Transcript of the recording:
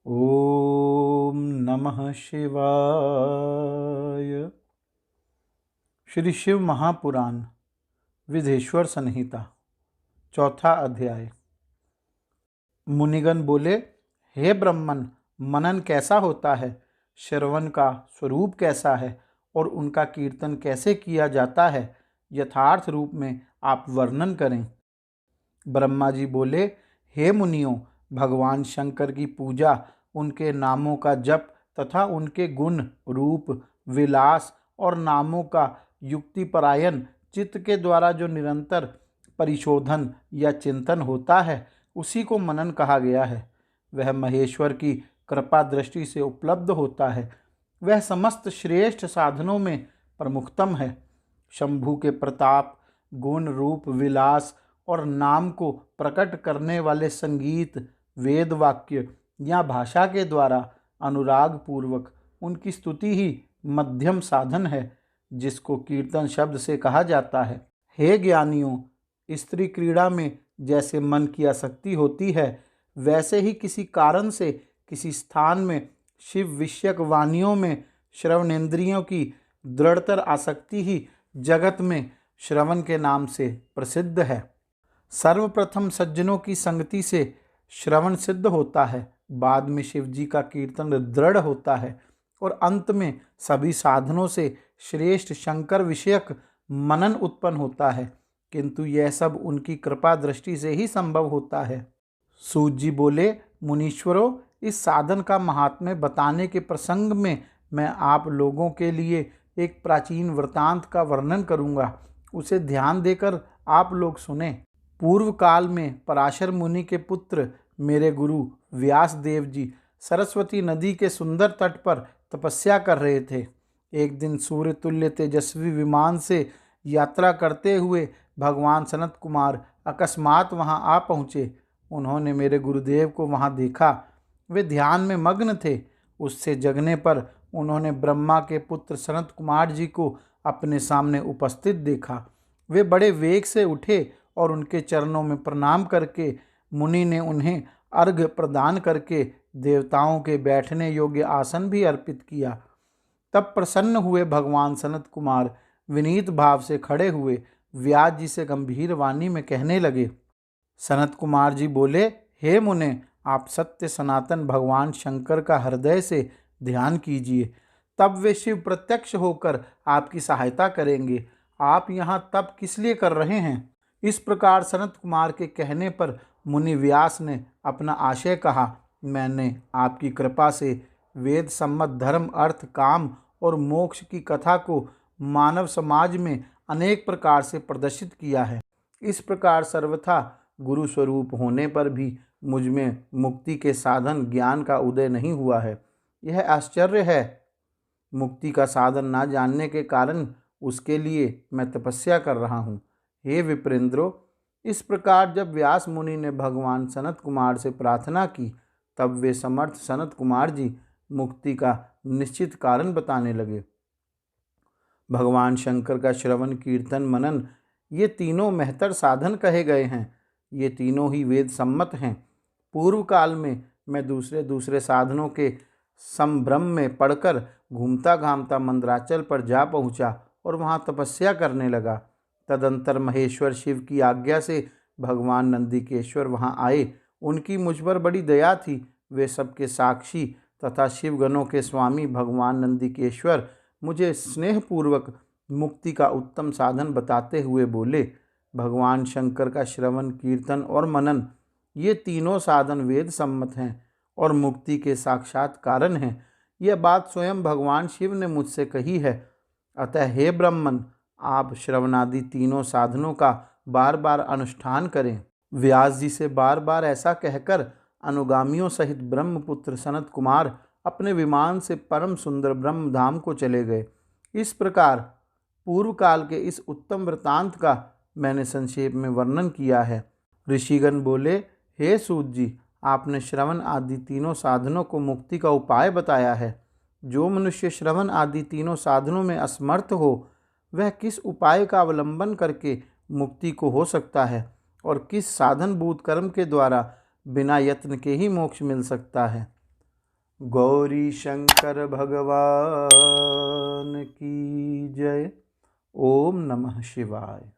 ओम नमः शिवाय। श्री शिव महापुराण विधेश्वर संहिता चौथा अध्याय। मुनिगण बोले, हे ब्रह्मन, मनन कैसा होता है, श्रवण का स्वरूप कैसा है और उनका कीर्तन कैसे किया जाता है, यथार्थ रूप में आप वर्णन करें। ब्रह्मा जी बोले, हे मुनियों, भगवान शंकर की पूजा, उनके नामों का जप तथा उनके गुण, रूप, विलास और नामों का युक्तिपरायण चित्त के द्वारा जो निरंतर परिशोधन या चिंतन होता है, उसी को मनन कहा गया है। वह महेश्वर की कृपा दृष्टि से उपलब्ध होता है। वह समस्त श्रेष्ठ साधनों में प्रमुखतम है। शंभु के प्रताप, गुण, रूप, विलास और नाम को प्रकट करने वाले संगीत, वेद वाक्य या भाषा के द्वारा अनुराग पूर्वक उनकी स्तुति ही मध्यम साधन है, जिसको कीर्तन शब्द से कहा जाता है। हे ज्ञानियों, स्त्री क्रीड़ा में जैसे मन की आसक्ति होती है, वैसे ही किसी कारण से किसी स्थान में शिव विषयक वाणियों में श्रवणेन्द्रियों की दृढ़तर आसक्ति ही जगत में श्रवण के नाम से प्रसिद्ध है। सर्वप्रथम सज्जनों की संगति से श्रवण सिद्ध होता है, बाद में शिव जी का कीर्तन दृढ़ होता है और अंत में सभी साधनों से श्रेष्ठ शंकर विषयक मनन उत्पन्न होता है, किंतु यह सब उनकी कृपा दृष्टि से ही संभव होता है। सूत जी बोले, मुनीश्वरों, इस साधन का महात्म्य बताने के प्रसंग में मैं आप लोगों के लिए एक प्राचीन वृतांत का वर्णन करूंगा, उसे ध्यान देकर आप लोग सुने। पूर्व काल में पराशर मुनि के पुत्र मेरे गुरु व्यास देव जी सरस्वती नदी के सुंदर तट पर तपस्या कर रहे थे। एक दिन सूर्य तुल्य तेजस्वी विमान से यात्रा करते हुए भगवान सनत कुमार अकस्मात वहां आ पहुँचे। उन्होंने मेरे गुरुदेव को वहां देखा। वे ध्यान में मग्न थे। उससे जगने पर उन्होंने ब्रह्मा के पुत्र सनत कुमार जी को अपने सामने उपस्थित देखा। वे बड़े वेग से उठे और उनके चरणों में प्रणाम करके मुनि ने उन्हें अर्घ्य प्रदान करके देवताओं के बैठने योग्य आसन भी अर्पित किया। तब प्रसन्न हुए भगवान सनत कुमार विनीत भाव से खड़े हुए व्यास जी से गंभीर वाणी में कहने लगे। सनत कुमार जी बोले, हे मुने, आप सत्य सनातन भगवान शंकर का हृदय से ध्यान कीजिए, तब वे शिव प्रत्यक्ष होकर आपकी सहायता करेंगे। आप यहाँ तप किस लिए कर रहे हैं? इस प्रकार सनत कुमार के कहने पर मुनि व्यास ने अपना आशय कहा। मैंने आपकी कृपा से वेद सम्मत धर्म, अर्थ, काम और मोक्ष की कथा को मानव समाज में अनेक प्रकार से प्रदर्शित किया है। इस प्रकार सर्वथा गुरु स्वरूप होने पर भी मुझ में मुक्ति के साधन ज्ञान का उदय नहीं हुआ है। यह आश्चर्य है। मुक्ति का साधन ना जानने के कारण उसके लिए मैं तपस्या कर रहा हूँ। हे विप्रेंद्रो, इस प्रकार जब व्यास मुनि ने भगवान सनत कुमार से प्रार्थना की, तब वे समर्थ सनत कुमार जी मुक्ति का निश्चित कारण बताने लगे। भगवान शंकर का श्रवण, कीर्तन, मनन, ये तीनों महतर साधन कहे गए हैं। ये तीनों ही वेद सम्मत हैं। पूर्व काल में मैं दूसरे दूसरे साधनों के संभ्रम में पड़कर घूमता घामता मंदराचल पर जा पहुंचा और वहां तपस्या करने लगा। तदंतर महेश्वर शिव की आज्ञा से भगवान नंदिकेश्वर वहां आए। उनकी मुझ पर बड़ी दया थी। वे सबके साक्षी तथा शिवगणों के स्वामी भगवान नंदिकेश्वर मुझे स्नेहपूर्वक मुक्ति का उत्तम साधन बताते हुए बोले, भगवान शंकर का श्रवण, कीर्तन और मनन, ये तीनों साधन वेद सम्मत हैं और मुक्ति के साक्षात कारण हैं। यह बात स्वयं भगवान शिव ने मुझसे कही है। अतः हे ब्रह्मन, आप श्रवणादि तीनों साधनों का बार बार अनुष्ठान करें। व्यास जी से बार बार ऐसा कहकर अनुगामियों सहित ब्रह्मपुत्र सनत कुमार अपने विमान से परम सुंदर ब्रह्म धाम को चले गए। इस प्रकार पूर्व काल के इस उत्तम वृतांत का मैंने संक्षेप में वर्णन किया है। ऋषिगण बोले, हे सूत जी, आपने श्रवण आदि तीनों साधनों को मुक्ति का उपाय बताया है। जो मनुष्य श्रवण आदि तीनों साधनों में असमर्थ हो, वह किस उपाय का अवलंबन करके मुक्ति को हो सकता है और किस साधनभूत कर्म के द्वारा बिना यत्न के ही मोक्ष मिल सकता है। गौरी शंकर भगवान की जय। ओम नमः शिवाय।